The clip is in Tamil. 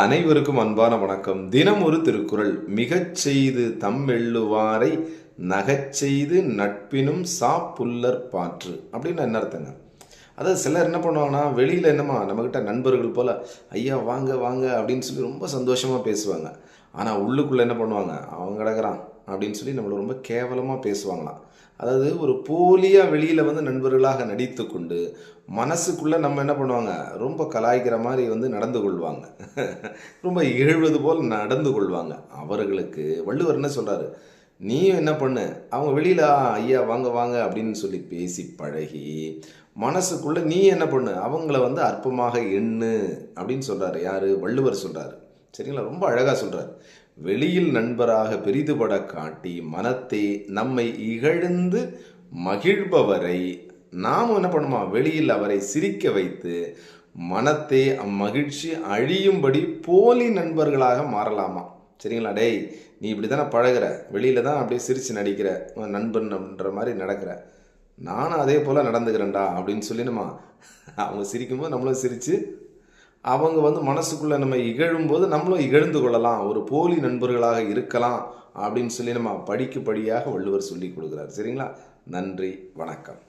அனைவருக்கும் அன்பான வணக்கம். தினம் ஒரு திருக்குறள். மிகச் செய்து தம்மெள்ளுவாரை நகச் செய்து நட்பினும் சாப்புல்லர் பாற்று அப்படின்னு என்ன அர்த்தங்க? அதாவது சிலர் என்ன பண்ணுவாங்கன்னா, வெளியில் என்னம்மா நம்மக்கிட்ட நண்பர்கள் போல் ஐயா வாங்க வாங்க அப்படின்னு சொல்லி ரொம்ப சந்தோஷமாக பேசுவாங்க. ஆனால் உள்ளுக்குள்ளே என்ன பண்ணுவாங்க, அவன் கிடக்குறான் அப்படின்னு சொல்லி நம்மளை ரொம்ப கேவலமாக பேசுவாங்களாம். அதாவது ஒரு போலியாக வெளியில் வந்து நண்பர்களாக நடித்து கொண்டு மனசுக்குள்ளே நம்ம என்ன பண்ணுவாங்க, ரொம்ப கலாய்க்கிற மாதிரி வந்து நடந்து கொள்வாங்க. ரொம்ப இகழ்வது போல் நடந்து கொள்வாங்க. அவர்களுக்கு வள்ளுவர் என்ன சொல்கிறாரு, நீயும் என்ன பண்ணு, அவங்க வெளியில் ஐயா வாங்க வாங்க அப்படின்னு சொல்லி பேசி பழகி மனசுக்குள்ளே நீ என்ன பண்ணு, அவங்கள வந்து அற்பமாக எண்ணு அப்படின்னு சொல்கிறாரு. யார்? வள்ளுவர் சொல்கிறாரு. சரிங்களா? ரொம்ப அழகாக சொல்கிறார். வெளியில் நண்பராக பெரிதுபட காட்டி மனத்தை நம்மை இகழ்ந்து மகிழ்பவரை நாம் என்ன பண்ணுமா, வெளியில் அவரை சிரிக்க வைத்து மனத்தை அம்மகிழ்ச்சி அழியும்படி போலி நண்பர்களாக மாறலாமா. சரிங்களா? டேய் நீ இப்படி தானே பழகிற, வெளியில் தான் அப்படியே சிரித்து நடிக்கிற, நண்பன்ன்ற மாதிரி நடக்கிற, நானும் அதே போல் நடந்துக்கிறேன்டா அப்படின்னு சொல்லி நம்ம அவங்க சிரிக்கும்போது நம்மளும் சிரித்து அவங்க வந்து மனசுக்குள்ளே நம்ம இகழும்போது நம்மளும் இகழ்ந்து கொள்ளலாம், ஒரு போலி நண்பர்களாக இருக்கலாம் அப்படின்னு சொல்லி நம்ம படிக்கு படியாக வள்ளுவர் சொல்லி கொடுக்குறாரு. சரிங்களா? நன்றி, வணக்கம்.